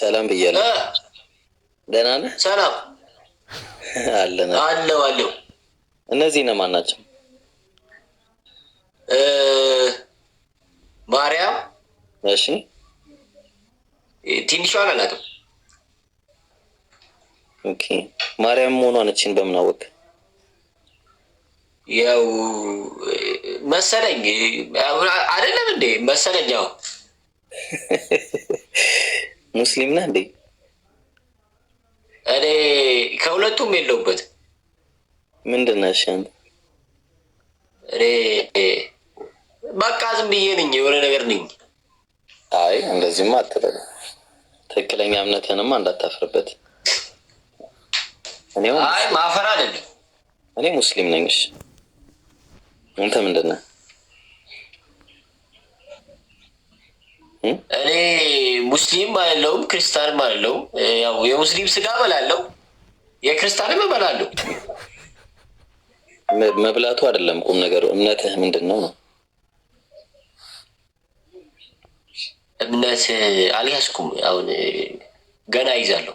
ሰላም ብያለሁ። ደህና ነህ? ሰላም አለን አለው። እነዚህ እነማን ናቸው? ማርያም። እሺ ትንሿን አላውቅም። ኦኬ ማርያም መሆኗን እችን በምን አወቅ? ያው መሰለኝ አይደለም እንዴ? መሰለኝ። ያው ሙስሊም ነህ እንዴ? እኔ ከሁለቱም የለውበት። ምንድን ነህ አንተ? እኔ በቃ ዝም ብዬ ነኝ፣ የሆነ ነገር ነኝ። አይ እንደዚህማ አትበል። ትክክለኛ እምነትህንማ እንዳታፍርበት። አይ ማፈር አይደለም። እኔ ሙስሊም ነኝ። እሺ አንተ ምንድን ነህ? እኔ ሙስሊም አይደለሁም፣ ክርስቲያንም አይደለሁም። ያው የሙስሊም ስጋ እበላለሁ፣ የክርስቲያንም እበላለሁ። መብላቱ አይደለም ቁም ነገሩ፣ እምነትህ ምንድን ነው ነው? እምነት አልያዝኩም፣ አሁን ገና ይዛለሁ።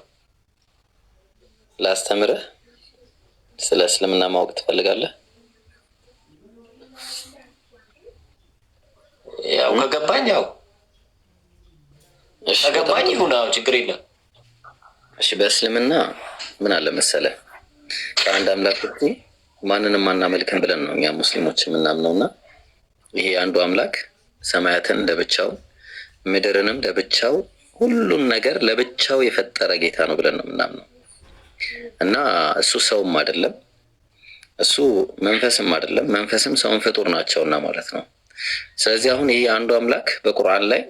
ላስተምርህ። ስለ እስልምና ማወቅ ትፈልጋለህ? ያው ከገባኝ ከገባኝ ይሁን፣ ችግር የለም። እሺ በእስልምና ምን አለ መሰለህ፣ ከአንድ አምላክ ውጪ ማንንም አናመልክም ብለን ነው እኛ ሙስሊሞች የምናምነው። እና ይሄ አንዱ አምላክ ሰማያትን ለብቻው ምድርንም ለብቻው ሁሉን ነገር ለብቻው የፈጠረ ጌታ ነው ብለን ነው የምናምነው። እና እሱ ሰውም አይደለም፣ እሱ መንፈስም አይደለም፣ መንፈስም ሰውን ፍጡር ናቸውና ማለት ነው። ስለዚህ አሁን ይሄ አንዱ አምላክ በቁርአን ላይ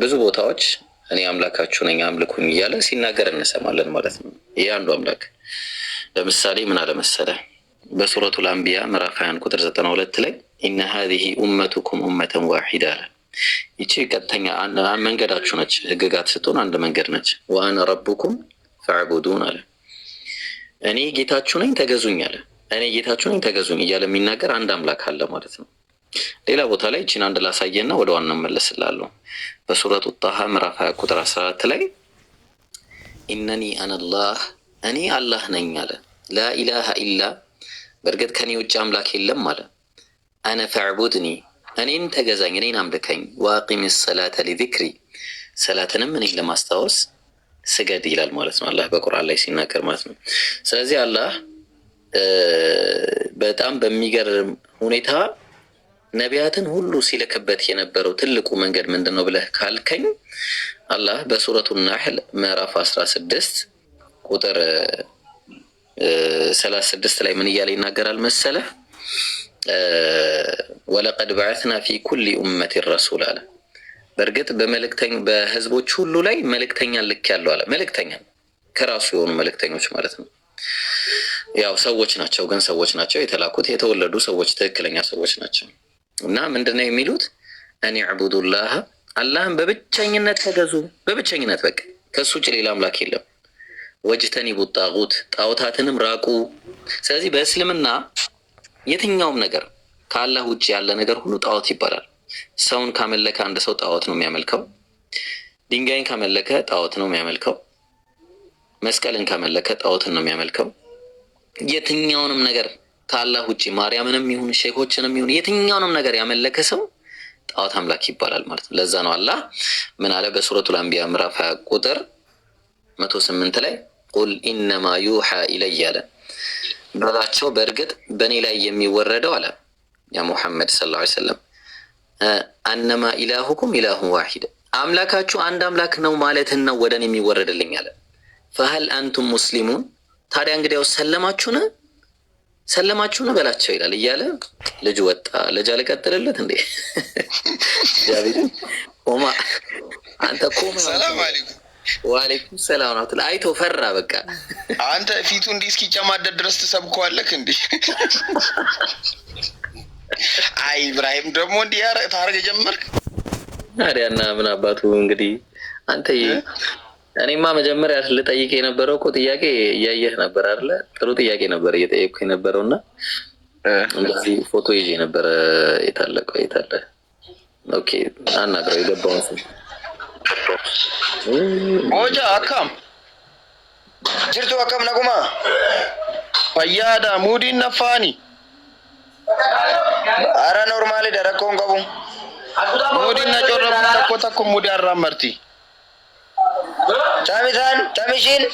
ብዙ ቦታዎች እኔ አምላካችሁ ነኝ አምልኩኝ እያለ ሲናገር እንሰማለን ማለት ነው። ይሄ አንዱ አምላክ ለምሳሌ ምን አለ መሰለህ በሱረቱል አንቢያ ምዕራፍ 20 ቁጥር 92 ላይ ኢነ ሀዚህ ኡመቱኩም ኡመተን ዋሂዳ አለ። ይቺ ቀጥተኛ መንገዳችሁ ነች፣ ህግጋት ስትሆን አንድ መንገድ ነች። ወአነ ረቡኩም ፈዕቡዱን አለ። እኔ ጌታችሁ ነኝ ተገዙኝ አለ። እኔ ጌታችሁ ነኝ ተገዙኝ እያለ የሚናገር አንድ አምላክ አለ ማለት ነው። ሌላ ቦታ ላይ ይቺን አንድ ላሳየና ወደ ዋና መለስላለሁ። በሱረቱ ጣሃ ምዕራፍ 20 ቁጥር 14 ላይ ኢነኒ አነላህ እኔ አላህ ነኝ አለ። ላኢላሃ ኢላ በእርግጥ ከኔ ውጭ አምላክ የለም አለ። አነ ፈዕቡድኒ እኔን ተገዛኝ፣ እኔን አምልከኝ። ወአቂም ሰላተ ሊዚክሪ ሰላትንም እኔን ለማስታወስ ስገድ ይላል ማለት ነው አላህ በቁርአን ላይ ሲናገር ማለት ነው። ስለዚህ አላህ በጣም በሚገርም ሁኔታ ነቢያትን ሁሉ ሲልክበት የነበረው ትልቁ መንገድ ምንድን ነው ብለህ ካልከኝ አላህ በሱረቱ ናሕል ምዕራፍ 16 ቁጥር 36 ላይ ምን እያለ ይናገራል መሰለህ? ወለቀድ በዐትና ፊ ኩሊ ኡመቲን ረሱል አለ። በእርግጥ በህዝቦች ሁሉ ላይ መልእክተኛ ልክ ያለው አለ። መልእክተኛ ከራሱ የሆኑ መልእክተኞች ማለት ነው። ያው ሰዎች ናቸው፣ ግን ሰዎች ናቸው የተላኩት፣ የተወለዱ ሰዎች፣ ትክክለኛ ሰዎች ናቸው። እና ምንድነው የሚሉት? እኔ ዕቡዱላህ አላህን በብቸኝነት ተገዙ፣ በብቸኝነት በቃ ከሱ ውጭ ሌላ አምላክ የለም። ወጅተኒቡ ጣጉት ጣዖታትንም ራቁ። ስለዚህ በእስልምና የትኛውም ነገር ከአላህ ውጭ ያለ ነገር ሁሉ ጣዖት ይባላል። ሰውን ካመለከ አንድ ሰው ጣዖት ነው የሚያመልከው። ድንጋይን ካመለከ ጣዖት ነው የሚያመልከው። መስቀልን ካመለከ ጣዖትን ነው የሚያመልከው። የትኛውንም ነገር ከአላህ ውጭ ማርያምንም ይሁን ሼኮችንም ይሁን የትኛውንም ነገር ያመለከ ሰው ጣዖት አምላክ ይባላል ማለት ነው። ለዛ ነው አላህ ምን አለ በሱረቱል አንቢያ ምዕራፍ 20 ቁጥር 108 ላይ ቁል ኢነማ ዩሓ ኢለየ አለ። በላቸው በእርግጥ በእኔ ላይ የሚወረደው አለ ያ ሙሐመድ ሰለላሁ ዐለይሂ ወሰለም አነማ ኢላሁኩም ኢላሁን ዋሂድ አምላካችሁ አንድ አምላክ ነው ማለትን ነው ወደ እኔ የሚወረድልኝ አለ። ፈሀል አንቱም ሙስሊሙን ታዲያ እንግዲያው ሰለማችሁን በላቸው ይላል እያለ ልጅ ወጣ። ልጅ አልቀጥልለት እንዴ? ኦማ አንተ ኮማ። ሰላም አለይኩም። ወአለይኩም ሰላም ወራህመቱላ። አይቶ ፈራ በቃ። አንተ ፊቱ እንዲህ እስኪጨማደድ ድረስ ትሰብከዋለህ እንዴ? አይ ኢብራሂም ደግሞ እንዲህ ታርገ ጀመርክ ታዲያና ምን አባቱ እንግዲህ አንተ እኔማ መጀመሪያ ልጠይቅ የነበረው እኮ ጥያቄ እያየህ ነበር አይደለ? ጥሩ ጥያቄ ነበር እየጠየቅኩ የነበረው እና እንደዚህ ፎቶ ይዤ ነበረ። የታለ? ኦኬ አናግረው የገባውን ቦጃ አካም jirtu akkam naguma fayyaadha mudiin naffaani ara normaali da rakkoon qabu mudiin na corrabu takko mudi arramarti tamishin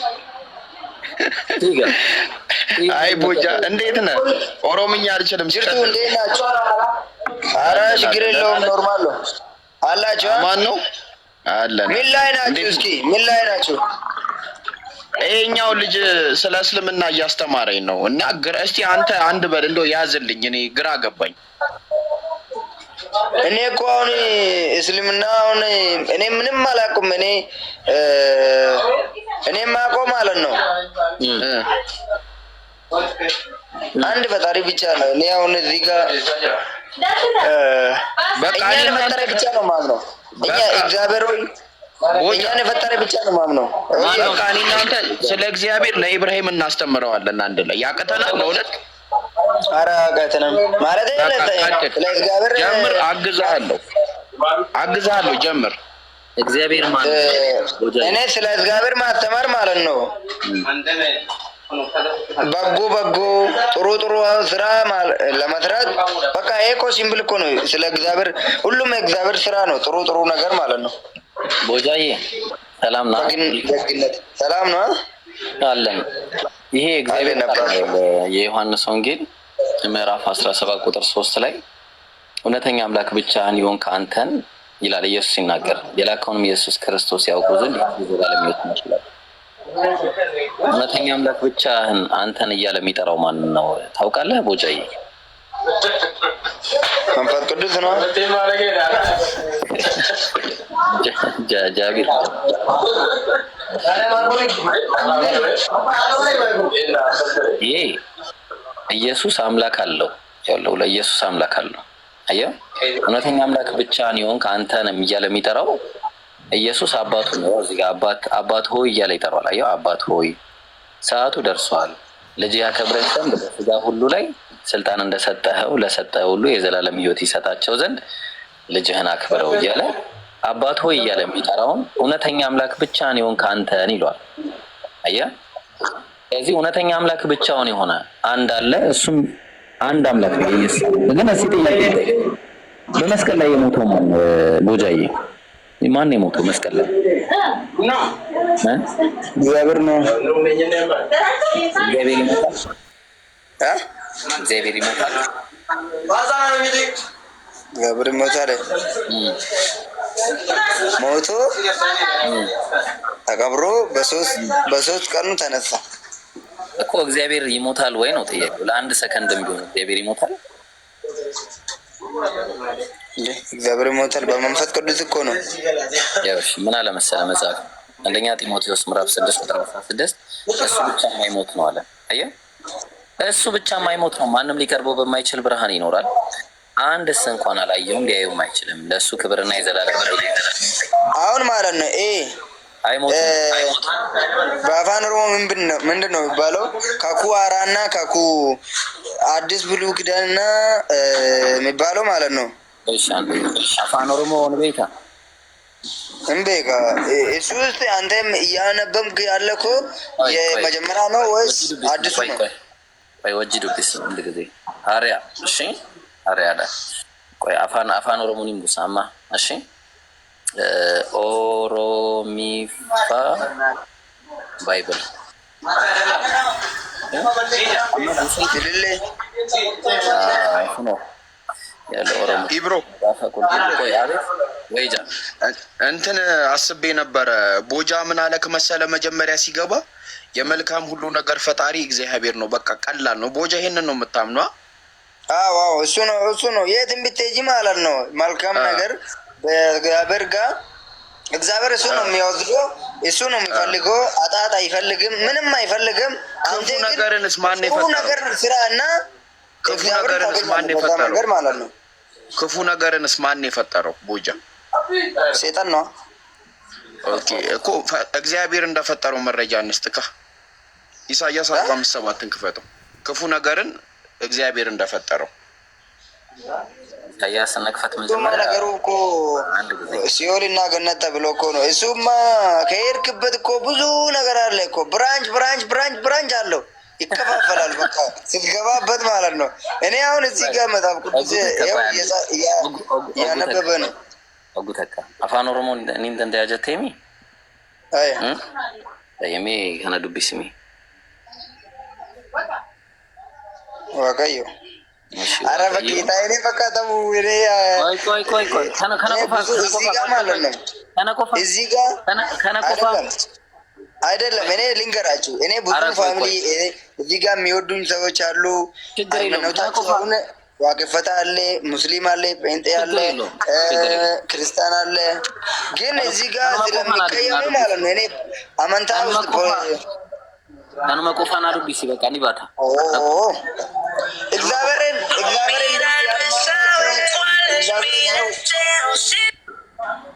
አይ ቦጃ እንዴት ነህ? ኦሮምኛ አልችልም። jirtu እንዴት ናችሁ? አረ ችግር የለውም ኖርማል ነው አላችሁ። ማን ነው አለን? ምን ላይ ናችሁ? እስኪ ምን ላይ ናችሁ? ይሄኛው ልጅ ስለ እስልምና እያስተማረኝ ነው እና እስቲ አንተ አንድ በል እንደው ያዝልኝ፣ እኔ ግራ ገባኝ። እኔ እኮ አሁን እስልምና አሁን እኔ ምንም አላውቅም። እኔ ማውቀው ማለት ነው አንድ ፈጣሪ ብቻ ነው። እኔ አሁን እዚህ ጋር በቃ እኔ ፈጣሪ ብቻ ነው ማለት ነው። እኛ እግዚአብሔር እኛን የፈጠረ ብቻ ነው ማምነው። በቃ እኔ እናንተ ስለ እግዚአብሔር ለኢብራሂም እናስተምረዋለን አንድ ላይ ያቀተናል ነው እውነት? ኧረ አቀተናል ማለት ስለ እግዚአብሔር ጀምር፣ አግዛለሁ ጀምር። እግዚአብሔር ማለት እኔ ስለ እግዚአብሔር ማስተማር ማለት ነው በጎ ጥሩ ስራ ለመስራት በቃ ይሄ እኮ ሲምፕል እኮ ነው። ስለ እግዚአብሔር ሁሉም የእግዚአብሔር ስራ ነው። ጥሩ ነገር ማለት ነው። ቦጃዬ ሰላም ነው? ሰላም ነው አለን። ይሄ እግዚአብሔር የዮሐንስ ወንጌል ምዕራፍ 17 ቁጥር 3 ላይ እውነተኛ አምላክ ብቻህን ይሆንክ አንተን ይላል ኢየሱስ ሲናገር፣ የላከውንም ኢየሱስ ክርስቶስ ያውቁ ዘንድ የዘላለም ሕይወት ይችላል። እውነተኛ አምላክ ብቻህን አንተን እያለ የሚጠራው ማን ነው ታውቃለህ ቦጃዬ? መንፈስ ቅዱስ ነው። ጃቢር ይሄ ኢየሱስ አምላክ አለው ያለው ለኢየሱስ አምላክ አለው። አየህ እውነተኛ አምላክ ብቻህን ይሆንክ አንተንም እያለ የሚጠራው ኢየሱስ አባቱ ነው። እዚህ ጋር አባት ሆይ እያለ ይጠራዋል። አየህ አባት ሆይ ሰዓቱ ደርሷል፣ ልጅ ያከብረን ዘንድ በሥጋ ሁሉ ላይ ስልጣን እንደሰጠኸው ለሰጠህ ሁሉ የዘላለም ሕይወት ይሰጣቸው ዘንድ ልጅህን አክብረው እያለ አባት ሆይ እያለ የሚጠራውን እውነተኛ አምላክ ብቻህን ይሆንክ አንተን ይሏል። አየህ ስለዚህ እውነተኛ አምላክ ብቻውን የሆነ አንድ አለ፣ እሱም አንድ አምላክ ነው ኢየሱስ። ግን እዚህ ጥያቄ በመስቀል ላይ የሞተው ማን ነው ቦጃዬ? ማን ነው የሞተው መስቀል ላይ? እግዚአብሔር ነው። እግዚአብሔር ይሞታል። እግዚአብሔር ይሞታል። እግዚአብሔር ይሞታል። ሞቶ ተቀብሮ በሶስት ቀኑ ተነሳ እኮ። እግዚአብሔር ይሞታል ወይ ነው ጥያቄው። ለአንድ ሰከንድም ቢሆን እግዚአብሔር ይሞታል እንዴ? እግዚአብሔር ይሞታል በመንፈስ ቅዱስ እኮ ነው። ያው እሺ ምን አለ መሰለህ መጽሐፍ አንደኛ ጢሞቴዎስ ምዕራፍ 6 ቁጥር 16 እሱ ብቻ የማይሞት ነው አለ። አየህ እሱ ብቻ የማይሞት ነው፣ ማንም ሊቀርበው በማይችል ብርሃን ይኖራል፣ አንድስ እንኳን አላየውም ሊያየውም አይችልም፣ ለእሱ ክብርና የዘላለም አሁን ማለት ነው አይሞትም። በአፋን ኦሮሞ ምንድን ነው የሚባለው? ከኩ አራና ከኩ አዲስ ብሉይ ኪዳንና የሚባለው ማለት ነው። እሺ አንተ አፋን ኦሮሞ ወንቤታ እንቤካ እሱ ውስጥ አንተም እያነበብክ ያለ እኮ የመጀመሪያ ነው ወይስ አዲሱ ነው? ቆይ ወጅዱ ቢስ እንደዚህ አሪያ እሺ አሪያ አለ። ቆይ አፋን ኦሮሞኒ ሙሳማ እሺ ኦሮሚፋ ባይብል ኢብሮ እንትን አስቤ ነበረ። ቦጃ ምን አለክ መሰለ መጀመሪያ ሲገባ የመልካም ሁሉ ነገር ፈጣሪ እግዚአብሔር ነው። በቃ ቀላል ነው። ቦጃ ይሄንን ነው የምታምነው? አዎ እሱ ነው የትም ብትሄጂ ማለት ነው መልካም ነገር በእግዚአብሔር ጋር እግዚአብሔር እሱ ነው የሚወስደው፣ እሱ ነው የሚፈልገው። አጣት አይፈልግም፣ ምንም አይፈልግም። ክፉ ነገርንስ ማን የፈጠረው? ነገር ስራና ክፉ ነገርንስ ማን የፈጠረው ማለት ነው? ክፉ ነገርንስ ማን የፈጠረው? ቦጃ ሰይጣን ነው። ኦኬ እኮ እግዚአብሔር እንደፈጠረው መረጃ እንስጥካ። ኢሳይያስ 45:7 ክፈተው። ክፉ ነገርን እግዚአብሔር እንደፈጠረው ኢሳያስን ነክፈት እሱማ መጀመሪያ ነገሩ እኮ አንድ ጊዜ ሲኦልና ገነት ተብሎ እኮ ነው። እሱማ ከሄድክበት እኮ ብዙ ነገር አለ እኮ ብራንች አለው፣ ይከፋፈላል። በቃ ስትገባበት ማለት ነው። እኔ አሁን እዚህ ጋር መጽሐፍ ቅዱስ እያነበበ ነው። ኦጉተካ አፋን ኦሮሞ እኔን እንደያጀቴሚ አይ የሜ ከነ ዱቢስሚ ዋቀዮ አረ በጌታ እኔ በቃ ተው እኔ ቆይ ከነቆፋ እዚህ ጋር ማለት ነው። እዚህ ጋር ከነቆፋ አይደለም። እኔ ልንገራችሁ፣ እኔ ብዙ ፋሚሊ እዚህ ጋር የሚወዱኝ ሰዎች አሉ። ሃይማኖታቸውን ዋቅፈታ አለ፣ ሙስሊም አለ፣ ጴንጤ አለ፣ ክርስቲያን አለ። ግን እዚህ ጋር ስለሚቀየሙ ማለት ነው እኔ አመንታ ውስጥ ከነማ ቆፋና ዱቢሲ በቃ ኒባታ እግዚአብሔርን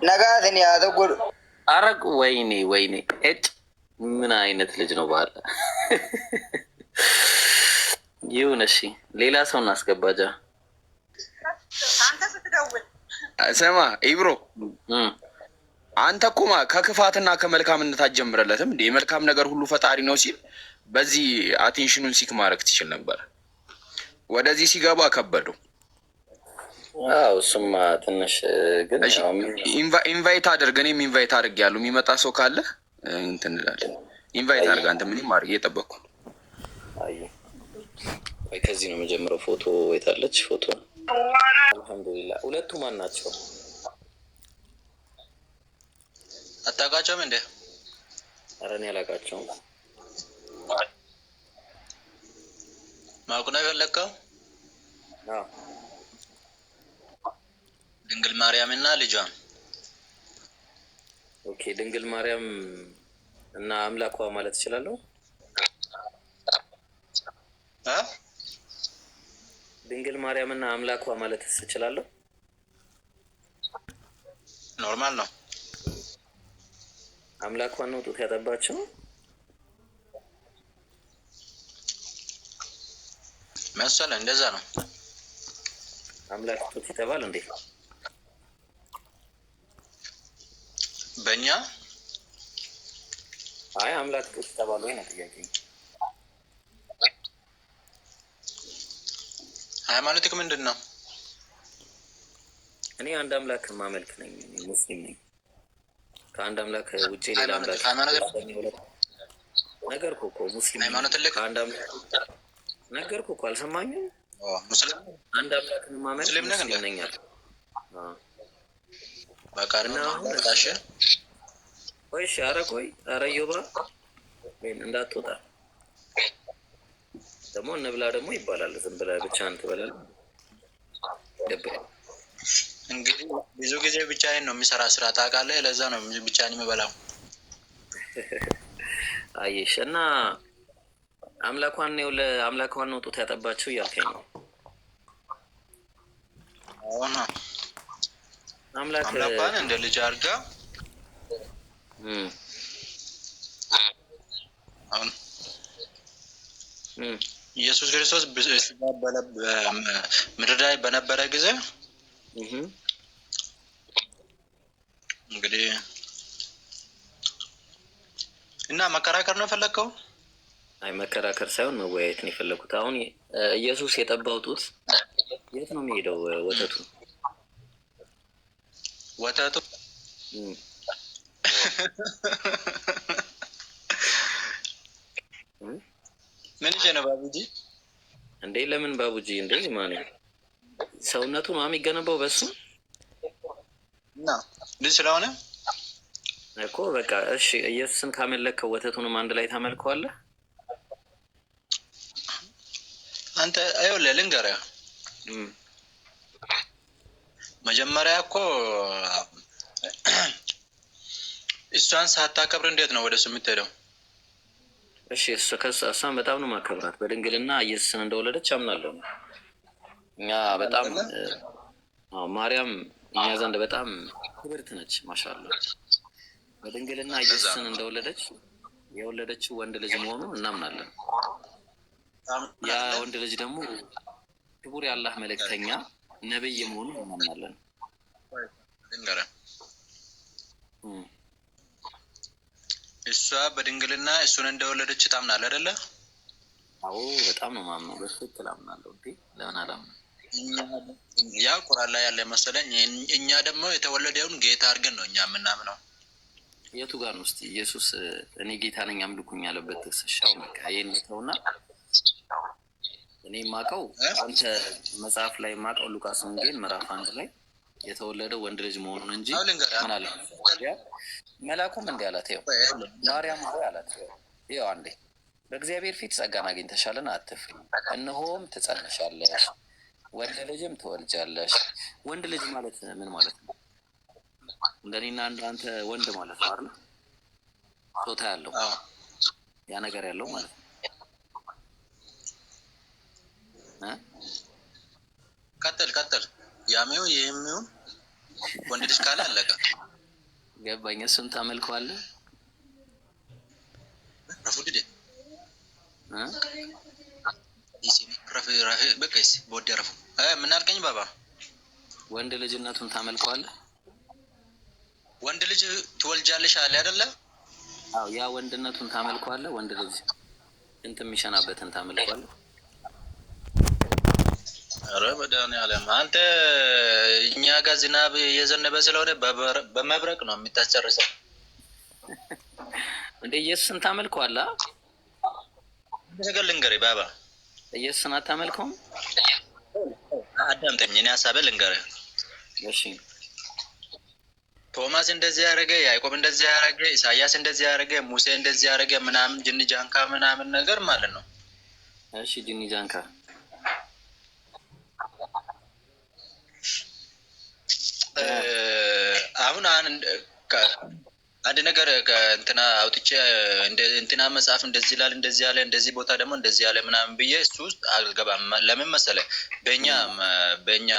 ነጋትን ያተጎዱ አረቅ ወይኔ እጭ ምን አይነት ልጅ ነው ባለ ይሁን። እሺ ሌላ ሰው እናስገባጃ። ስማ ኢብሮ አንተ እኮ ከክፋትና ከመልካምነት አትጀምረለትም እንዴ? የመልካም ነገር ሁሉ ፈጣሪ ነው ሲል በዚህ አቴንሽኑን ሲክ ማድረግ ትችል ነበር። ወደዚህ ሲገባ ከበደው። አዎ እሱማ ትንሽ ግን ኢንቫይት አድርግ። እኔም ኢንቫይት አድርግ ያሉ የሚመጣ ሰው ካለ እንትን እንላለን። ኢንቫይት አድርግ። አንተ ምንም አድርግ እየጠበቅኩ። አይ ከዚህ ነው የምጀምረው። ፎቶ የታለች ፎቶ? አልሐምዱሊላህ። ሁለቱ ማን ናቸው? አታውቃቸውም እንዴ? ኧረ እኔ አላውቃቸውም። ማወቅ ነው የፈለግከው? ድንግል ማርያም እና ልጇ። ኦኬ ድንግል ማርያም እና አምላኳ ማለት እችላለሁ? ድንግል ማርያም እና አምላኳ ማለት እችላለሁ? ኖርማል ነው። አምላኳን ነው ጡት ያጠባቸው መሰለህ? እንደዛ ነው። አምላክ ጡት ይተባል እንዴ? በእኛ አይ አምላክ ጡት ይተባል ወይ ነው ጥያቄ። ሃይማኖትክ ምንድን ነው? እኔ አንድ አምላክ ማመልክ ነኝ፣ ሙስሊም ነኝ። ከአንድ አምላክ ውጪ ሌላ አምላክ ነገርኩህ እኮ ሙስሊም ከአንድ አምላክ ነገርኩህ እኮ አልሰማኝም? ሙስሊም አንድ አምላክ ማመልክ ሙስሊም ነኝ አልኩ። በቃ ነው። ቆይ እሺ፣ ኧረ ዮባ እንዳትወጣ ደግሞ እንብላ ደግሞ ይባላል። ዝም ብለህ ብቻህን ትበላለህ። ደብረኝ እንግዲህ ብዙ ጊዜ ብቻዬን ነው የሚሰራ ስራ ታውቃለህ። ለዛ ነው ብቻዬን የምበላው። አየሽ እና አምላኳን ነው ጡት ያጠባቸው እያልከኝ ነው? አሁን አምላኳን እንደ ልጅ አድርጋ አሁን ኢየሱስ ክርስቶስ ምድር ላይ በነበረ ጊዜ እንግዲህ እና መከራከር ነው የፈለግከው? አይ መከራከር ሳይሆን መወያየት ነው የፈለኩት። አሁን ኢየሱስ የጠባው ጡት የት ነው የሚሄደው? ወተቱ ምን ነው ባቡጂ እንዴ? ለምን ባቡጂ እንዴ? ማን ሰውነቱ ነው የሚገነባው በሱ እና ልጅ ስለሆነ እኮ በቃ እሺ። ኢየሱስን ካመለከው ወተቱንም አንድ ላይ ታመልከዋለህ አንተ። አይወለ ልንገርህ፣ መጀመሪያ እኮ እሷን ሳታከብር እንዴት ነው ወደ እሱ የምትሄደው? እሺ እሷን በጣም ነው ማከብራት። በድንግልና ኢየሱስን እንደወለደች አምናለሁ። እኛ በጣም ማርያም እኛ ዘንድ በጣም ክብርት ነች። ማሻአላ በድንግልና ኢየሱስን እንደወለደች የወለደችው ወንድ ልጅ መሆኑን እናምናለን። ያ ወንድ ልጅ ደግሞ ክቡር የአላህ መልእክተኛ ነብይ መሆኑን እናምናለን። እሷ በድንግልና እሱን እንደወለደች ታምናለህ አይደለ? አዎ በጣም ነው ማምነው። በትክክል አምናለሁ። ለምን አላምነው? ያ ቁርአን ላይ ያለ መሰለኝ። እኛ ደግሞ የተወለደውን ጌታ አድርገን ነው እኛ የምናምነው። የቱ ጋር ነው እስኪ ኢየሱስ እኔ ጌታ ነኝ አምልኩኝ ያለበት ተሰሻው በቃ ይሄን ተውና፣ እኔ ማቀው አንተ መጽሐፍ ላይ ማቀው ሉቃስ ወንጌል ምዕራፍ 1 ላይ የተወለደው ወንድ ልጅ መሆኑን እንጂ ምን አለ መልአኩም እንዲህ አላት፣ ይኸው ማርያም ሆይ አላት፣ ይኸው አንዴ በእግዚአብሔር ፊት ጸጋን አግኝተሻልና አትፍሪ፣ እነሆም ትጸንሻለሽ፣ ወንድ ልጅም ትወልጃለሽ። ወንድ ልጅ ማለት ምን ማለት ነው? እንደኔና አንተ ወንድ ማለት ነው አይደል? ጾታ ያለው ያ ነገር ያለው ማለት ነው። ቀጥል ያሜው የሚው ወንድ ልጅ ካለ አለቀ። ገባኝ። እሱን ታመልከዋለህ? ረፉድዴ ረፍ በቀስ ቦደረፉ ምን አልከኝ ባባ? ወንድ ልጅነቱን ታመልከዋለህ? ወንድ ልጅ ትወልጃለሽ አለ አይደለ? አዎ ያ ወንድነቱን ታመልከዋለህ? ወንድ ልጅ እንትን የሚሸናበትን ታመልከዋለህ? ኧረ መድኃኒዓለም አንተ እኛ ጋር ዝናብ እየዘነበ ስለሆነ በመብረቅ ነው የምታስጨርሰው እንደ ኢየሱስን ታመልከዋለህ? ነገር ልንገርህ ባባ፣ ኢየሱስን አታመልከውም? አዳምጠኝ፣ እኔ ሀሳብህ ልንገርህ። እሺ ቶማስ እንደዚህ ያደረገ፣ ያዕቆብ እንደዚህ ያደረገ፣ ኢሳያስ እንደዚህ ያደረገ፣ ሙሴ እንደዚህ ያደረገ ምናምን ጅኒ ጃንካ ምናምን ነገር ማለት ነው። እሺ ጅኒ ጃንካ አሁን አንድ ነገር ከእንትና አውጥቼ እንትና መጽሐፍ እንደዚህ ይላል እንደዚህ ያለ እንደዚህ ቦታ ደግሞ እንደዚህ ያለ ምናምን ብዬ እሱ ውስጥ አልገባም። ለምን መሰለህ? በእኛ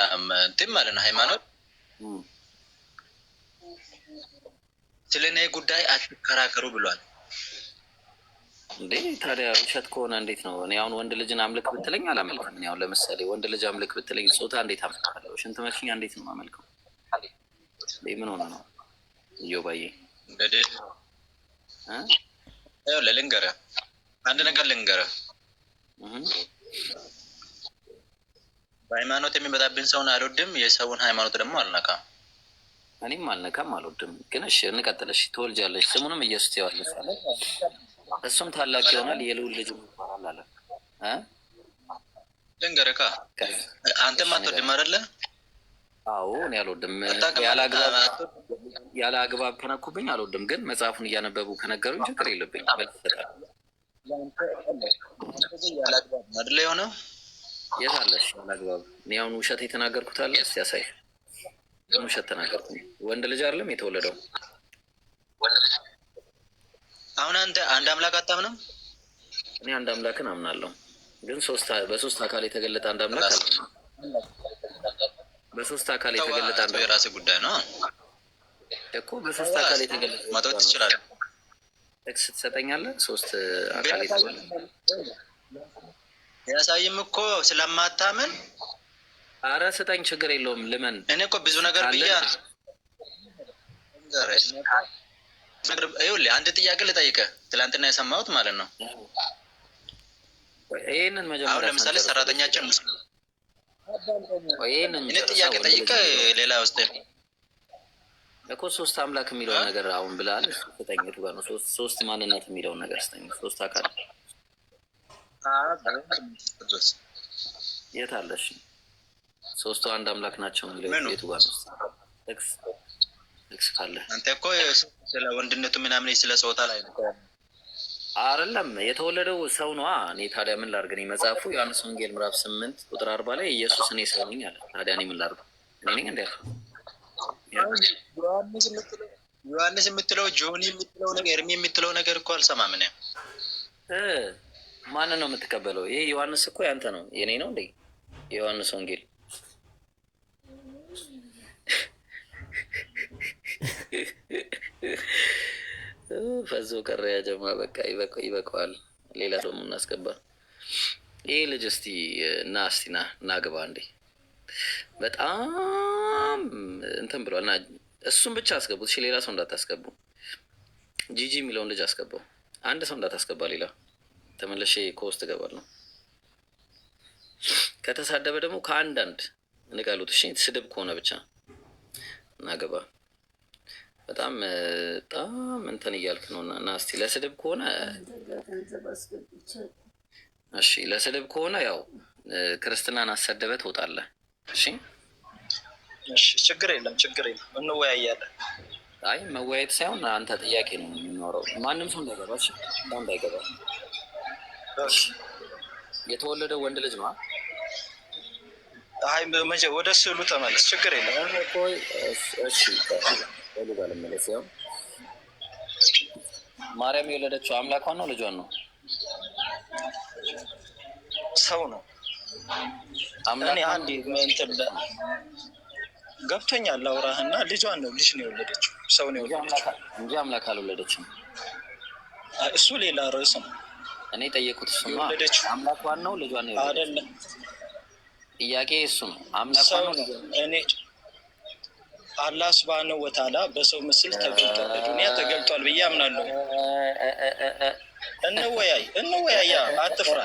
እንትን ማለት ነው ሃይማኖት ስለ እኔ ጉዳይ አትከራከሩ ብሏል። እንዴ ታዲያ ውሸት ከሆነ እንዴት ነው? እኔ አሁን ወንድ ልጅን አምልክ ብትለኝ አላመልክም። እኔ አሁን ለምሳሌ ወንድ ልጅ አምልክ ብትለኝ ጾታ እንዴት አምልካለሁ? ሽንት መሽኛ እንዴት ነው አመልከው? ምን ሆነ ነው እዮባዬ? እንግዲህ ልንገርህ አንድ ነገር ልንገርህ። በሃይማኖት የሚመጣብን ሰውን አልወድም፣ የሰውን ሃይማኖት ደግሞ አልነካም። እኔም አልነካም አልወድም። ግን እሺ እንቀጥል። እሺ ትወልጃለሽ፣ ስሙንም ኢየሱስ ትይዋለሽ አለ። እሱም ታላቅ ይሆናል፣ የልዑል ልጅ ይባላል አለ። ልንገርህ አንተም አትወድም አይደለ? አዎ እኔ አልወድም። ያለ አግባብ ከነኩብኝ አልወድም። ግን መጽሐፉን እያነበቡ ከነገሩኝ ችግር የለብኝ። አይደለ የሆነው የት አለሽ? ያለ አግባብ እኔ አሁን ውሸት የተናገርኩት አለ? እስኪ ያሳይ። ውሸት ተናገርኩ? ወንድ ልጅ አይደለም የተወለደው? አሁን አንተ አንድ አምላክ አታምንም? እኔ አንድ አምላክን አምናለሁ። ግን በሶስት አካል የተገለጠ አንድ አምላክ አለ። በሶስት አካል የተገለጠ አንድ የራስህ ጉዳይ ነው እኮ። በሶስት አካል የተገለጠ መተው ትችላለህ። ጥቅስ ትሰጠኛለህ? ሶስት አካል የተገለጠ ያሳይም እኮ ስለማታምን። አረ ስጠኝ፣ ችግር የለውም ልመን። እኔ እኮ ብዙ ነገር ብዬ ይኸውልህ አንድ ጥያቄ ልጠይቅህ፣ ትላንትና የሰማሁት ማለት ነው። ይህንን መጀመሪያ አሁን ለምሳሌ ሰራተኛችን እኔ ጥያቄ ጠይቀህ ሌላ ውስጥ እኮ ሶስት አምላክ የሚለውን ነገር አሁን ብለሃል። ስጠኝ። የቱ ጋር ነው ሶስት ማንነት የሚለውን ነገር ስጠኝ። ሶስት አካል የት አለሽ? ሶስቱ አንድ አምላክ ናቸው የሚለው የቱ ጋር ነው? ጥቅስ ካለ አንተ እኮ ስለ ወንድነቱ ምናምን ስለ ጾታ ላይ ነው አይደለም የተወለደው ሰው ነዋ። እኔ ታዲያ ምን ላድርግ? እኔ መጽሐፉ ዮሐንስ ወንጌል ምዕራፍ 8 ቁጥር 40 ላይ ኢየሱስ እኔ ሰው ነኝ አለ። ታዲያ እኔ ምን ላድርግ? እኔ ነኝ እንዴ? ዮሐንስ የምትለው ጆኒ የምትለው ነገር ኤርሚ የምትለው ነገር እኮ አልሰማም። እኔ ማንን ነው የምትቀበለው? ይሄ ዮሐንስ እኮ ያንተ ነው የኔ ነው እንዴ? የዮሐንስ ወንጌል ፈዞ ቀረ ያጀማ። በቃ ይበቃዋል። ሌላ ሰው እናስገባ። ይሄ ልጅ እስቲ ና ግባ እንዴ በጣም እንትን ብሏል እና እሱን ብቻ አስገቡት። እሺ ሌላ ሰው እንዳታስገቡ። ጂጂ የሚለውን ልጅ አስገባው። አንድ ሰው እንዳታስገባ። ሌላ ተመለሼ ከውስጥ እገባለሁ። ከተሳደበ ደግሞ ከአንዳንድ ንቀሉት። እሺ ስድብ ከሆነ ብቻ እናገባ። በጣም እንትን እያልክ ነው እና እስቲ ለስድብ ከሆነ እሺ፣ ለስድብ ከሆነ ያው ክርስትናን አሰደበ ትወጣለህ። እሺ እሺ፣ ችግር የለም እንወያያለን። አይ መወያየት ሳይሆን አንተ ጥያቄ ነው የሚኖረው። ማንም ሰው እንዳይገባ። እሺ ሰው እንዳይገባ። የተወለደው ወንድ ልጅ ነው። አይ ወደ ስዕሉ ተመለስ፣ ችግር የለም። እሺ ወደ ጋር ልመለስ። ያው ማርያም የወለደችው አምላኳን ነው ልጇን ነው? ሰው ነው። እኔ አንድ እንትን ገብቶኛል ላውራህና ልጇን ነው ልጅ ነው የወለደችው፣ ሰው ነው የወለደችው እንጂ አምላክ አልወለደችም። እሱ ሌላ ርዕስ ነው። እኔ ጠየቁት። እሱ ነው አምላኳን ነው ልጇን ነው አይደለም? ጥያቄ እሱ ነው አምላኳን ነው። እኔ አላህ ሱብሃነሁ ወተዓላ በሰው ምስል ተገልጧል፣ በዱንያ ተገልጧል ብዬ አምናለሁ። እንወያይ። አትፍራ።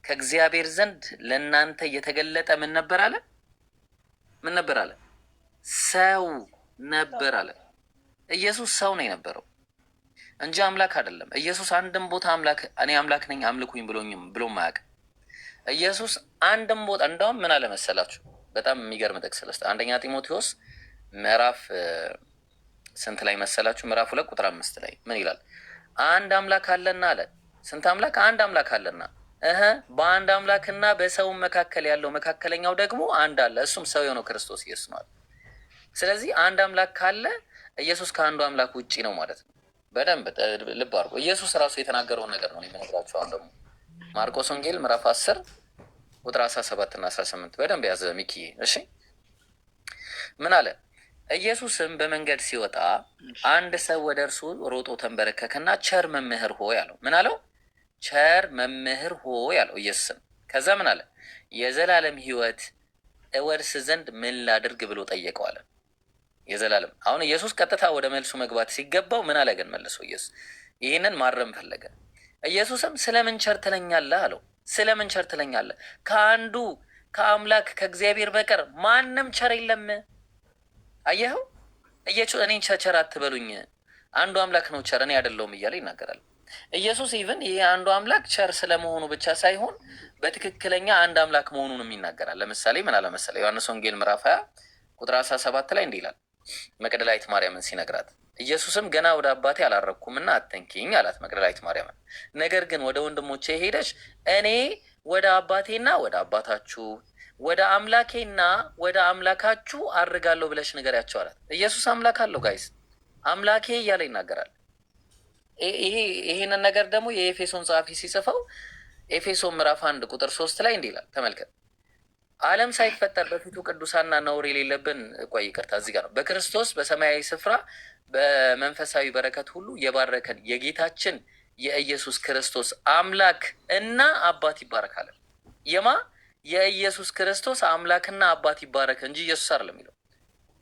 ከእግዚአብሔር ዘንድ ለእናንተ እየተገለጠ ምን ነበር አለ? ምን ነበር አለ? ሰው ነበር አለ። ኢየሱስ ሰው ነው የነበረው እንጂ አምላክ አይደለም። ኢየሱስ አንድም ቦታ እኔ አምላክ ነኝ አምልኩኝ ብሎም አያውቅም። ኢየሱስ አንድም ቦታ እንደውም ምን አለ መሰላችሁ? በጣም የሚገርም ጥቅስ ልስጥ። አንደኛ ጢሞቴዎስ ምዕራፍ ስንት ላይ መሰላችሁ? ምዕራፍ 2 ቁጥር 5 ላይ ምን ይላል? አንድ አምላክ አለና አለ። ስንት አምላክ? አንድ አምላክ አለና በአንድ አምላክና በሰው መካከል ያለው መካከለኛው ደግሞ አንድ አለ፣ እሱም ሰው የሆነው ክርስቶስ ኢየሱስ ነው። ስለዚህ አንድ አምላክ ካለ ኢየሱስ ከአንዱ አምላክ ውጪ ነው ማለት ነው። በደንብ ልብ አድርጎ ኢየሱስ ራሱ የተናገረውን ነገር ነው የምነግራችሁ። አሁን ደግሞ ማርቆስ ወንጌል ምዕራፍ 10 ቁጥር 17 እና 18 በደንብ ያዘ ሚኪ። እሺ ምን አለ? ኢየሱስም በመንገድ ሲወጣ አንድ ሰው ወደ እርሱ ሮጦ ተንበረከከና ቸር መምህር ሆይ አለው። ምን አለው? ቸር መምህር ሆይ አለው ኢየሱስም። ከዛ ምን አለ? የዘላለም ሕይወት እወርስ ዘንድ ምን ላድርግ ብሎ ጠየቀው አለ። የዘላለም አሁን ኢየሱስ ቀጥታ ወደ መልሱ መግባት ሲገባው ምን አለ ግን መልሶ ኢየሱስ ይህንን ማረም ፈለገ። ኢየሱስም ስለምን ቸር ትለኛለህ አለው። ስለምን ቸር ትለኛለህ? ከአንዱ ከአምላክ ከእግዚአብሔር በቀር ማንም ቸር የለም። አየኸው? እኔን ቸር አትበሉኝ፣ አንዱ አምላክ ነው ቸር፣ እኔ አይደለሁም እያለ ይናገራል ኢየሱስ። ኢቭን ይህ አንዱ አምላክ ቸር ስለመሆኑ ብቻ ሳይሆን በትክክለኛ አንድ አምላክ መሆኑንም ይናገራል። ለምሳሌ ምን አለ መሰለህ? ዮሐንስ ወንጌል ምዕራፍ 20 ቁጥር 17 ላይ እንዲህ ይላል፣ መቅደላዊት ማርያምን ሲነግራት ኢየሱስም ገና ወደ አባቴ አላረግኩምና አትንኪኝ አላት መቅደላዊት ማርያምን። ነገር ግን ወደ ወንድሞቼ ሄደሽ እኔ ወደ አባቴና ወደ አባታችሁ ወደ አምላኬና ወደ አምላካችሁ አድርጋለሁ ብለሽ ንገሪያቸው አላት። ኢየሱስ አምላክ አለው ጋይስ፣ አምላኬ እያለ ይናገራል። ይህንን ነገር ደግሞ የኤፌሶን ጸሐፊ ሲጽፈው ኤፌሶን ምዕራፍ 1 ቁጥር 3 ላይ እንዲህ ይላል፣ ተመልከት። ዓለም ሳይፈጠር በፊቱ ቅዱሳና ነውር የሌለብን ይቅርታ፣ እዚህ ጋር ነው። በክርስቶስ በሰማያዊ ስፍራ በመንፈሳዊ በረከት ሁሉ የባረከን የጌታችን የኢየሱስ ክርስቶስ አምላክ እና አባት ይባረካል። የኢየሱስ ክርስቶስ አምላክና አባት ይባረክ እንጂ ኢየሱስ አይደለም የሚለው።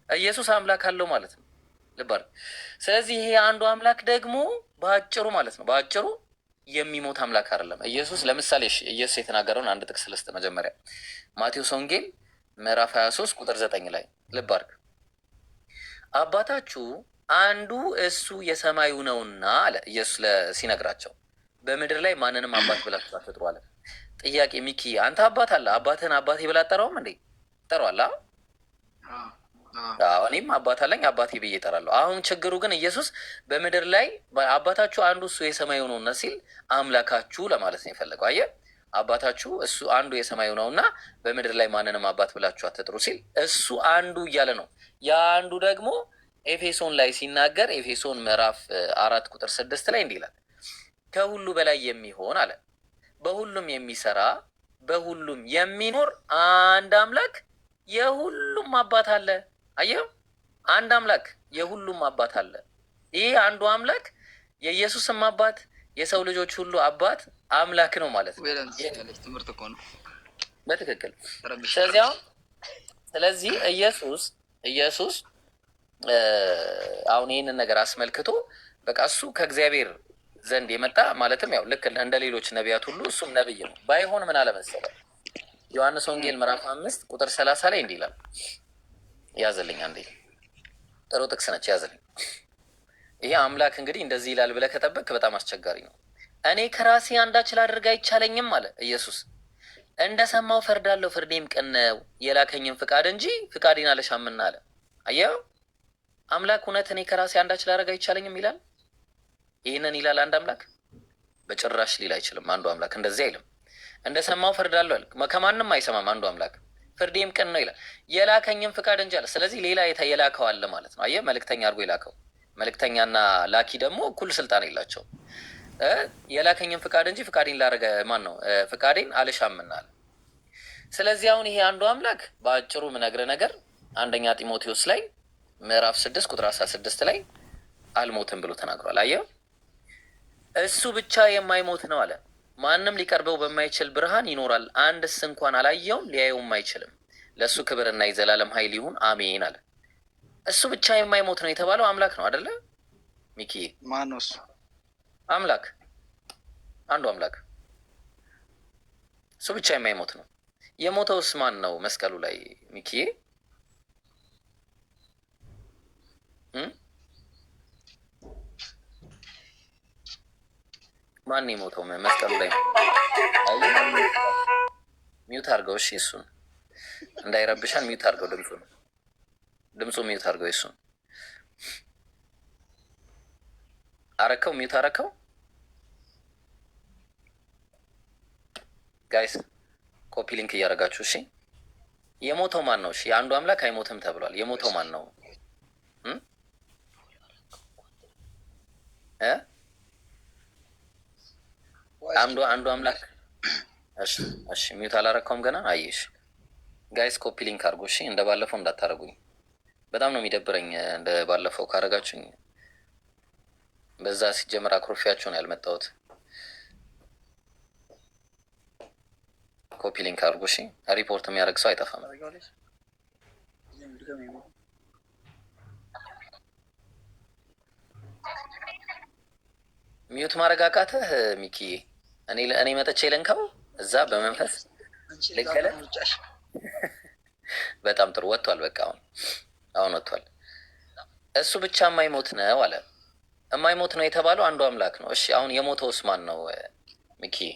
ኢየሱስ አምላክ አለው ማለት ነው። ልባር። ስለዚህ ይሄ አንዱ አምላክ ደግሞ በአጭሩ ማለት ነው፣ በአጭሩ የሚሞት አምላክ አይደለም ኢየሱስ። ለምሳሌ ኢየሱስ የተናገረውን አንድ ጥቅስ ልስጥ። መጀመሪያ ማቴዎስ ወንጌል ምዕራፍ 23 ቁጥር 9 ላይ ልብ አድርግ። አባታችሁ አንዱ እሱ የሰማዩ ነውና አለ ኢየሱስ ሲነግራቸው፣ በምድር ላይ ማንንም አባት ብላችሁ አትጥሩ አለ። ጥያቄ ሚኪ፣ አንተ አባት አለ፣ አባትህን አባቴ ብላ አትጠራውም እንዴ? ጠሯላ። እኔም አባት አለኝ አባቴ ብዬ እጠራለሁ። አሁን ችግሩ ግን ኢየሱስ በምድር ላይ አባታችሁ አንዱ እሱ የሰማዩ ነውና ሲል አምላካችሁ ለማለት ነው የፈለገው። አየህ፣ አባታችሁ እሱ አንዱ የሰማዩ ነውና በምድር ላይ ማንንም አባት ብላችሁ አትጥሩ ሲል እሱ አንዱ እያለ ነው። ያ አንዱ ደግሞ ኤፌሶን ላይ ሲናገር ኤፌሶን ምዕራፍ 4 ቁጥር 6 ላይ እንዲህ ይላል፣ ከሁሉ በላይ የሚሆን አለ፣ በሁሉም የሚሰራ በሁሉም የሚኖር አንድ አምላክ የሁሉም አባት አለ። አየው፣ አንድ አምላክ የሁሉም አባት አለ። ይህ አንዱ አምላክ የኢየሱስም አባት የሰው ልጆች ሁሉ አባት አምላክ ነው ማለት ነው። ትምህርት እኮ ነው በትክክል። ስለዚህ ኢየሱስ አሁን ይህንን ነገር አስመልክቶ በቃ እሱ ከእግዚአብሔር ዘንድ የመጣ ማለትም ያው ልክ እንደ ሌሎች ነቢያት ሁሉ እሱም ነብይ ነው። ባይሆን ምን አለመሰለ ዮሐንስ ወንጌል ምዕራፍ 5 ቁጥር 30 ላይ እንዲህ ይላል። ያዘልኝ አንዴ ጥሩ ጥቅስ ነች፣ ያዘልኝ። ይሄ አምላክ እንግዲህ እንደዚህ ይላል ብለህ ከጠበቅክ በጣም አስቸጋሪ ነው። እኔ ከራሴ አንዳች ላደርግ አይቻለኝም አለ ኢየሱስ። እንደሰማው ፈርዳለሁ፣ ፍርዴም ቅን ነው፣ የላከኝም ፍቃድ እንጂ ፍቃዴን አልሻምና አለ። አየው አምላክ እውነት እኔ ከራሴ አንዳች ላደርግ አይቻለኝም ይላል። ይህንን ይላል አንድ አምላክ? በጭራሽ ሊል አይችልም። አንዱ አምላክ እንደዚህ አይልም። እንደሰማው ፈርዳለሁ አለ። ከማንም አይሰማም አንዱ አምላክ። ፍርዴም ቅን ነው ይላል። የላከኝም ፍቃድ እንጂ አለ። ስለዚህ ሌላ የላከው አለ ማለት ነው። አየህ መልእክተኛ አድርጎ የላከው። መልእክተኛና ላኪ ደግሞ እኩል ስልጣን የላቸውም። የላከኝም ፍቃድ እንጂ ፍቃዴን ላረገ ማን ነው? ፍቃዴን አልሻምና አለ። ስለዚህ አሁን ይሄ አንዱ አምላክ በአጭሩ ምነግረ ነገር አንደኛ ጢሞቴዎስ ላይ ምዕራፍ 6 ቁጥር 16 ላይ አልሞትም ብሎ ተናግሯል። አየው እሱ ብቻ የማይሞት ነው አለ። ማንም ሊቀርበው በማይችል ብርሃን ይኖራል፣ አንድስ እንኳን አላየውም፣ ሊያየውም አይችልም። ለእሱ ክብርና የዘላለም ኃይል ይሁን አሜን አለ። እሱ ብቻ የማይሞት ነው የተባለው አምላክ ነው አደለ ሚኪዬ? ማን ነው እሱ? አምላክ፣ አንዱ አምላክ እሱ ብቻ የማይሞት ነው። የሞተውስ ማን ነው መስቀሉ ላይ ሚኪዬ? ማን የሞተው መስቀሉ ላይ? ሚውት አድርገው እሺ፣ እሱን እንዳይረብሻን ሚውት አድርገው። ድምፁ ሚውት አድርገው። እሱን አረከው፣ ሚውት አረከው። ጋይስ ኮፒ ሊንክ እያደረጋችሁ እሺ። የሞተው ማን ነው? እሺ የአንዱ አምላክ አይሞትም ተብሏል። የሞተው ማን ነው? አንዱ አምላክ። እሺ እሺ፣ ሚውት አላረከውም ገና። አየሽ ጋይስ ኮፒ ሊንክ አድርጎ እሺ። እንደ ባለፈው እንዳታረጉኝ፣ በጣም ነው የሚደብረኝ። እንደ ባለፈው ካረጋችሁኝ በዛ ሲጀመር አክሮፊያችሁን ያልመጣሁት። ኮፒ ሊንክ አድርጎ እሺ። ሪፖርት የሚያደርግ ሰው አይጠፋም። ሚዩት ማረጋጋትህ ሚኪዬ፣ እኔ መጥቼ ልንከው እዛ በመንፈስ ልንከለ። በጣም ጥሩ ወጥቷል። በቃ አሁን ወጥቷል። እሱ ብቻ የማይሞት ነው አለ። የማይሞት ነው የተባለው አንዱ አምላክ ነው። እሺ አሁን የሞተውስ ማን ነው ሚኪዬ?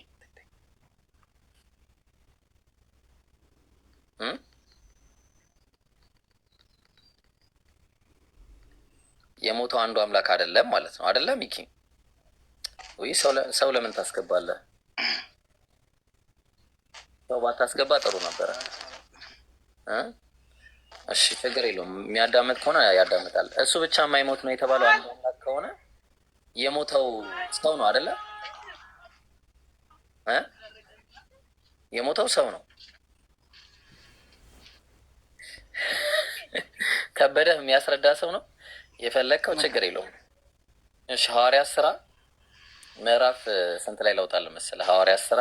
የሞተው አንዱ አምላክ አይደለም ማለት ነው አይደለም ሚኪ? ወይ ሰው ለምን ታስገባለህ? ሰው ባታስገባ ጥሩ ነበረ። እሺ ችግር የለውም። የሚያዳምጥ ከሆነ ያዳምጣል። እሱ ብቻ የማይሞት ነው የተባለው አንዱ አምላክ ከሆነ የሞተው ሰው ነው አይደለ? የሞተው ሰው ነው። ከበደህ የሚያስረዳ ሰው ነው የፈለግከው? ችግር የለውም። እሺ ሐዋርያት ስራ ምዕራፍ ስንት ላይ ለውጣል መሰለህ? ሐዋርያት ስራ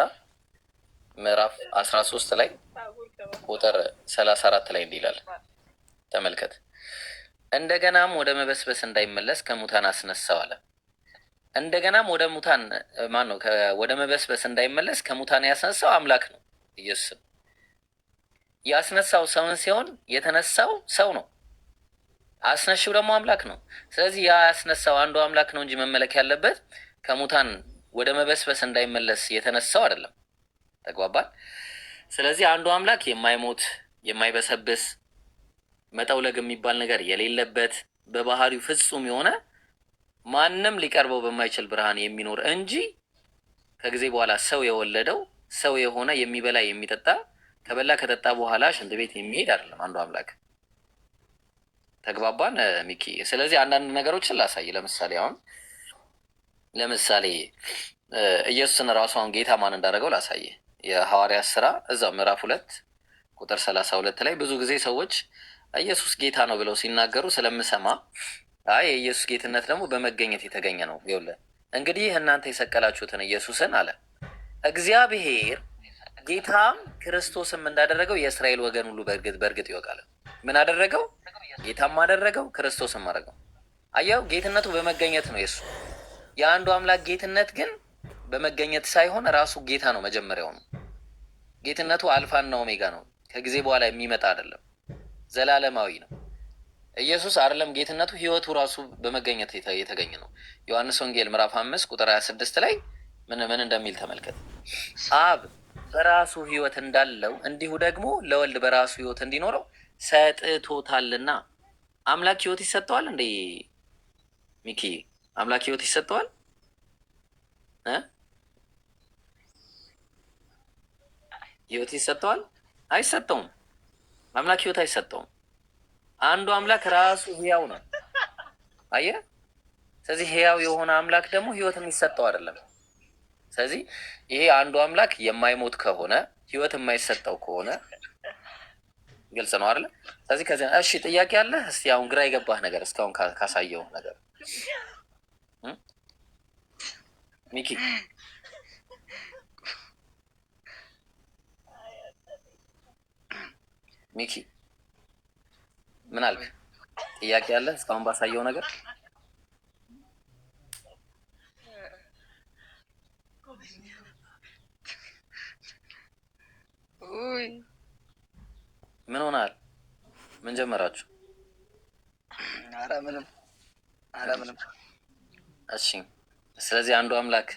ምዕራፍ 13 ላይ ቁጥር 34 ላይ እንዲህ ይላል፣ ተመልከት። እንደገናም ወደ መበስበስ እንዳይመለስ ከሙታን አስነሳው አለ። እንደገናም ወደ ሙታን ማን ነው? ወደ መበስበስ እንዳይመለስ ከሙታን ያስነሳው አምላክ ነው ኢየሱስ። ያስነሳው ሰውን ሲሆን የተነሳው ሰው ነው። አስነሺው ደግሞ አምላክ ነው። ስለዚህ ያ ያስነሳው አንዱ አምላክ ነው እንጂ መመለክ ያለበት ከሙታን ወደ መበስበስ እንዳይመለስ የተነሳው አይደለም። ተግባባል? ስለዚህ አንዱ አምላክ የማይሞት የማይበሰብስ መጠውለግ የሚባል ነገር የሌለበት በባህሪው ፍጹም የሆነ ማንም ሊቀርበው በማይችል ብርሃን የሚኖር እንጂ ከጊዜ በኋላ ሰው የወለደው ሰው የሆነ የሚበላ የሚጠጣ ከበላ ከጠጣ በኋላ ሽንት ቤት የሚሄድ አይደለም አንዱ አምላክ። ተግባባን ሚኪ? ስለዚህ አንዳንድ ነገሮችን ላሳይ። ለምሳሌ ኢየሱስን ራሱ አሁን ጌታ ማን እንዳደረገው ላሳይ። የሐዋርያት ስራ እዛው ምዕራፍ 2 ቁጥር 32 ላይ ብዙ ጊዜ ሰዎች ኢየሱስ ጌታ ነው ብለው ሲናገሩ ስለምሰማ አይ የኢየሱስ ጌትነት ደግሞ በመገኘት የተገኘ ነው። ይኸውልህ እንግዲህ እናንተ የሰቀላችሁትን ኢየሱስን አለ እግዚአብሔር ጌታም ክርስቶስም እንዳደረገው የእስራኤል ወገን ሁሉ በእርግጥ ይወቃል። ምን አደረገው? ጌታም አደረገው፣ ክርስቶስም አደረገው። አየው፣ ጌትነቱ በመገኘት ነው የሱ። የአንዱ አምላክ ጌትነት ግን በመገኘት ሳይሆን ራሱ ጌታ ነው። መጀመሪያው ነው ጌትነቱ። አልፋና ኦሜጋ ነው። ከጊዜ በኋላ የሚመጣ አይደለም፣ ዘላለማዊ ነው። ኢየሱስ አይደለም ጌትነቱ፣ ህይወቱ ራሱ በመገኘት የተገኘ ነው። ዮሐንስ ወንጌል ምዕራፍ 5 ቁጥር 26 ላይ ምን እንደሚል ተመልከት። አብ በራሱ ህይወት እንዳለው እንዲሁ ደግሞ ለወልድ በራሱ ህይወት እንዲኖረው ሰጥቶታልና። አምላክ ህይወት ይሰጠዋል እንዴ ሚኪ? አምላክ ህይወት ይሰጠዋል? ህይወት ይሰጠዋል? አይሰጠውም። አምላክ ህይወት አይሰጠውም። አንዱ አምላክ ራሱ ህያው ነው። አየህ። ስለዚህ ህያው የሆነ አምላክ ደግሞ ህይወት የሚሰጠው አይደለም። ስለዚህ ይሄ አንዱ አምላክ የማይሞት ከሆነ ህይወት የማይሰጠው ከሆነ ግልጽ ነው አይደለ? ስለዚህ ከዚህ እሺ፣ ጥያቄ አለ? እስቲ አሁን ግራ የገባህ ነገር እስካሁን ካሳየው ነገር ሚኪ ሚኪ ምን አልክ? ጥያቄ አለ እስካሁን ባሳየው ነገር? ምን ሆናል? ምን ጀመራችሁ? ኧረ ምንም። እሺ፣ ስለዚህ አንዱ አምላክ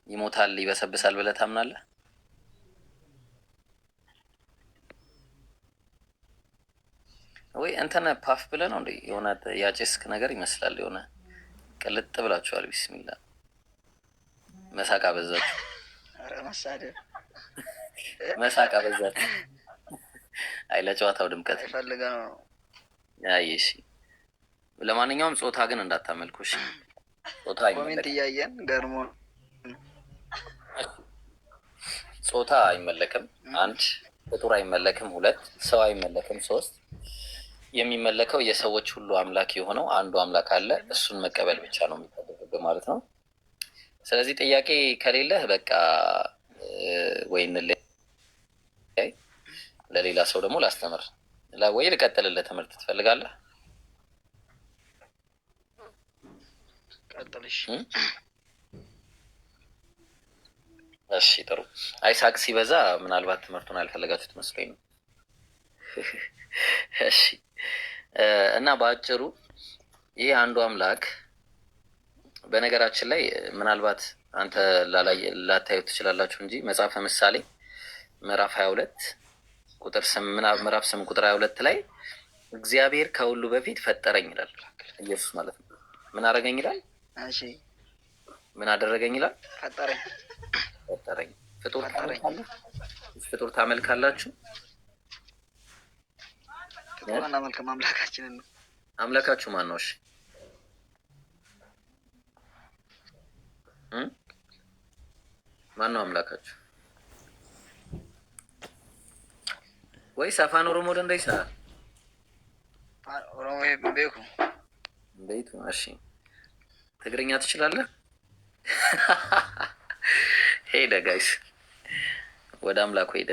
ይሞታል ይበሰብሳል ብለህ ታምናለህ? ወይ እንተነ ፓፍ ብለህ ነው እንዴ? የሆነ ያጨስክ ነገር ይመስላል። የሆነ ቅልጥ ብላችኋል። ቢስሚላ መሳቅ አበዛችሁ። መሳቅ አበዛችሁ። አይ ለጨዋታው ድምቀት ፈልገ ነው። አይ እሺ፣ ለማንኛውም ጾታ ግን እንዳታመልኩ እሺ። ጾታ ኮሜንት እያየን ገርሞ ጾታ አይመለክም። አንድ ፍጡር አይመለክም። ሁለት ሰው አይመለክም። ሶስት የሚመለከው የሰዎች ሁሉ አምላክ የሆነው አንዱ አምላክ አለ። እሱን መቀበል ብቻ ነው የሚጠበቅብህ ማለት ነው። ስለዚህ ጥያቄ ከሌለህ በቃ ወይ እንለያይ፣ ለሌላ ሰው ደግሞ ላስተምር ወይ ልቀጥልልህ። ትምህርት ትፈልጋለህ? ቀጥልሽ። እሺ ጥሩ። አይሳቅ ሲበዛ ምናልባት ትምህርቱን አልፈለጋችሁት መስሎኝ ነው። እሺ እና በአጭሩ ይህ አንዱ አምላክ በነገራችን ላይ ምናልባት አንተ ላታዩት ትችላላችሁ እንጂ መጽሐፈ ምሳሌ ምዕራፍ 22 ምዕራፍ 8 ቁጥር 22 ላይ እግዚአብሔር ከሁሉ በፊት ፈጠረኝ ይላል። ኢየሱስ ማለት ነው። ምን አደረገኝ ይላል? እሺ ምን አደረገኝ ይላል? ፈጠረኝ። ፍጡር ታመልካላችሁ? ፍጡራን አመልክም፣ አምላካችንን ነው። አምላካችሁ ማን ነው? እሺ ማን ነው አምላካችሁ? ወይስ አፋን ኦሮሞ ደንደይሳ ኦሮሞ ቤኩ ቤቱ? እሺ ትግርኛ ትችላለህ? ሄደ ጋይስ ወደ አምላኩ ሄደ።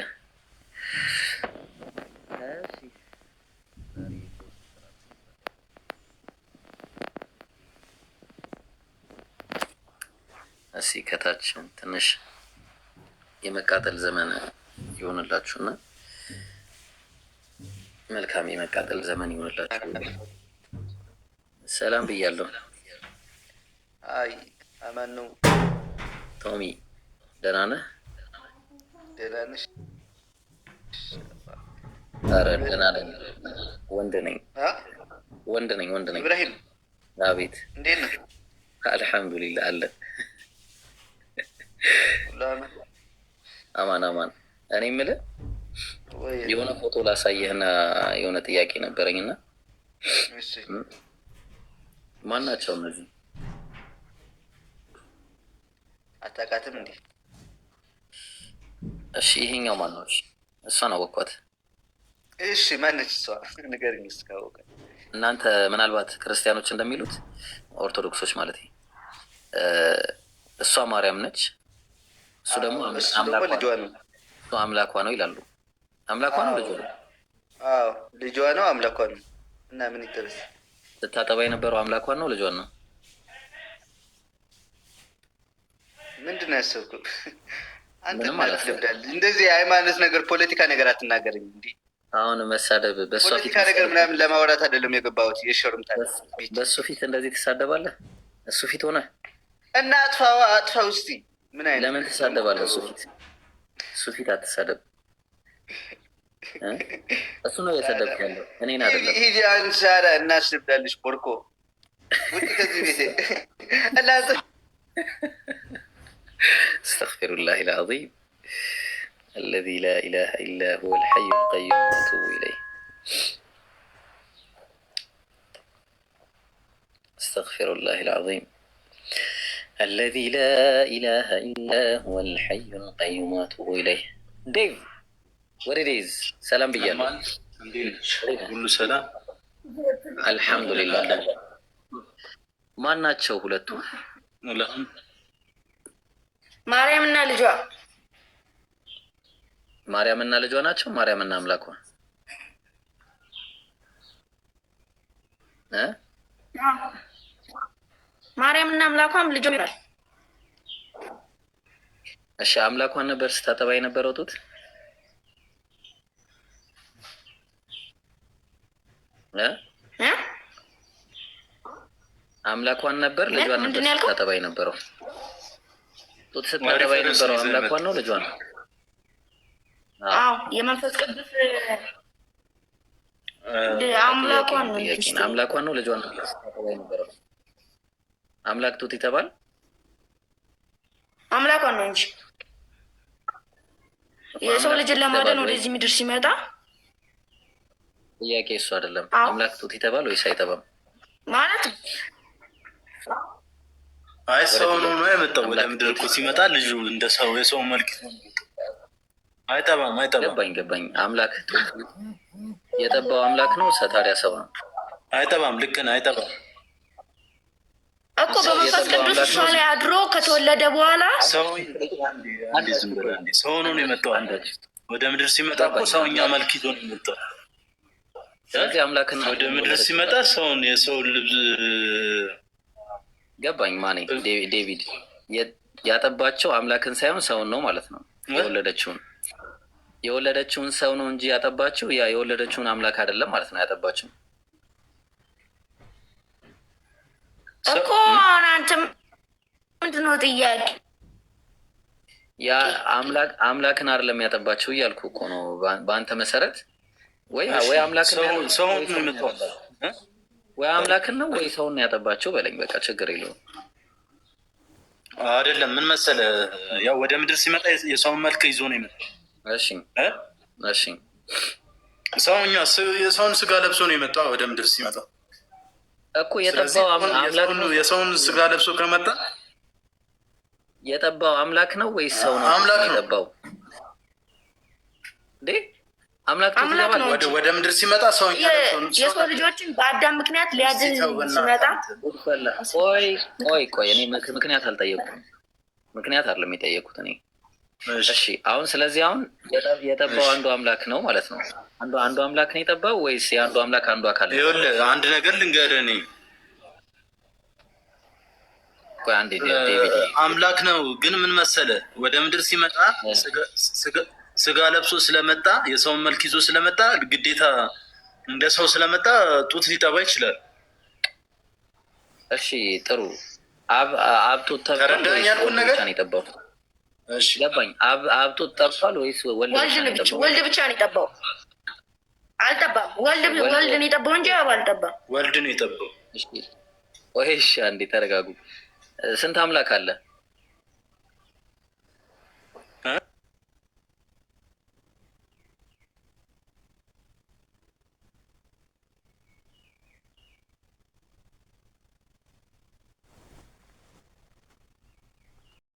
እሺ ከታች ትንሽ የመቃጠል ዘመን ይሆንላችሁና መልካም የመቃጠል ዘመን ይሆንላችሁ። ሰላም ብያለሁ። አይ አማን ነው። ቶሚ ደህና ነህ? ደህና ነሽ? ኧረ ደህና ነኝ። ወንድ ነኝ። ኢብራሂም አቤት። እንዴት ነህ? አልሐምዱሊላህ አለ። አማን። እኔ የምልህ የሆነ ፎቶ ላሳየህና የሆነ ጥያቄ ነበረኝና ማን ናቸው እነዚህ? አታውቃትም እንዴ? እሺ ይሄኛው ማን ነው? እሷን አወኳት። እሺ ማነች እሷ? ንገረኝ እስኪ ካወቀ። እናንተ ምናልባት ክርስቲያኖች እንደሚሉት ኦርቶዶክሶች ማለት እሷ ማርያም ነች። እሱ ደግሞ ልጇ ነው። አምላኳ ነው ይላሉ። አምላኳ ነው ልጇ ነው። አዎ ልጇ ነው አምላኳ ነው። እና ምን ይደረስ? ስታጠባ የነበረው አምላኳን ነው ልጇን ነው? ምንድን ነው ያሰብኩ? አንተ ማለት እንደዚህ የሃይማኖት ነገር ፖለቲካ ነገር አትናገርኝ እንዴ? አሁን መሳደብ በእሷ ፊት ፖለቲካ ነገር ምናምን ለማውራት አይደለም የገባሁት። የሸርምታ በእሱ ፊት እንደዚህ ትሳደባለህ? እሱ ፊት ሆነ እና አጥፋው እስቲ። ምን አይነት ለምን ትሳደባለህ? እሱ ፊት አትሳደብ። እሱ ነው እየሰደብክ ያለው እኔን አይደለም። ሂጂ አንሳራ እናስብዳለሽ ቦርኮ ውጭ ከዚህ ቤቴ እናንተ استغفر الله العظيم الذي لا إله إلا هو الحي القيوم وأتوب إليه. استغفر الله العظيم الذي لا إله إلا هو الحي القيوم وأتوب إليه. ديف what it is سلام بيانا كل سلام الحمد لله. ما ناتشو هلتو ማርያምና ልጇ ማርያምና ልጇ ናቸው። ማርያምና አምላኳ ማርያምና አምላኳም ልጇ ይላል። እሺ አምላኳን ነበር ስታጠባ የነበረው ጡት? አምላኳን ነበር ልጇን ነበር ስታጠባ የነበረው? ጡት ስታጠባ የነበረው አምላኳን ነው ልጇን ነው? አዎ የመንፈስ ቅዱስ አምላኳን ነው። አምላኳን ነው ልጇን ነው ስታጠባ የነበረው? አምላክ ጡት ይተባል? አምላኳን ነው እንጂ የሰው ልጅን ለማዳን ወደዚህ ምድር ሲመጣ ጥያቄ እሱ አይደለም። አምላክ ጡት ይተባል ወይስ አይተባም? ማለት አይ ሰው ነው የመጣው ወደ ምድር እኮ ሲመጣ ልጁ እንደ ሰው የሰው መልክ አይጠባም። ገባኝ። አምላክ የጠባው አምላክ ነው ታዲያ ሰው ነው? አይጠባም። ልክ ነህ። አይጠባም እኮ በመንፈስ ቅዱስ እሷ ላይ አድሮ ከተወለደ በኋላ ሰው ነው የመጣው። ወደ ምድር ሲመጣ እኮ ሰውኛ መልክ ይዞ ነው የመጣው። ስለዚህ አምላክን ወደ ምድር ሲመጣ ሰውን የሰውን ልብስ ገባኝ። ማኔ ዴቪድ ያጠባቸው አምላክን ሳይሆን ሰውን ነው ማለት ነው። የወለደችውን ሰው ነው እንጂ ያጠባችው ያ የወለደችውን አምላክ አይደለም ማለት ነው ያጠባችው እኮ። አንተ ምንድን ነው ጥያቄ? ያ አምላክን አይደለም ያጠባችው እያልኩ እኮ ነው። በአንተ መሰረት ወይ አምላክን ሰውን ነው የመጣው ወይ አምላክን ነው ወይ ሰውን ያጠባቸው በለኝ። በቃ ችግር የለውም። አይደለም ምን መሰለህ፣ ያው ወደ ምድር ሲመጣ የሰውን መልክ ይዞ ነው የመጣው። እሺ ሰውኛ የሰውን ስጋ ለብሶ ነው የመጣው። ወደ ምድር ሲመጣ እኮ የጠባው አምላክ ነው። የሰውን ስጋ ለብሶ ከመጣ የጠባው አምላክ ነው ወይስ ሰው ነው? አምላክ ነው የጠባው እንዴ? አምላክ ነው። ወደ ምድር ሲመጣ ሰው የሰው ልጆችን በአዳም ምክንያት ሊያድን ሲመጣ ቆይ እኔ ምክንያት አልጠየቁም። ምክንያት አይደለም የጠየቁት እኔ። እሺ አሁን ስለዚህ አሁን የጠባው አንዱ አምላክ ነው ማለት ነው። አንዱ አምላክ ነው የጠባው ወይስ የአንዱ አምላክ አንዱ አካል ነው? ይኸውልህ አንድ ነገር ልንገርህ። እኔ ቆይ አንዴ ዴቪድ አምላክ ነው ግን ምን መሰለህ ወደ ምድር ሲመጣ ስጋ ለብሶ ስለመጣ የሰውን መልክ ይዞ ስለመጣ ግዴታ እንደ ሰው ስለመጣ ጡት ሊጠባ ይችላል። እሺ ጥሩ። አብ ጡት ተረዳኝ ያልኩት ነገር ነው የጠባው። እሺ ገባኝ። አብ ጡት ጠባል ወይስ ወልድ ብቻ ነው የጠባው? አልጠባም። ወልድ ነው የጠባው እንጂ አብ አልጠባም። ወልድ ነው የጠባው። እሺ አንዴ ተረጋጉ። ስንት አምላክ አለ?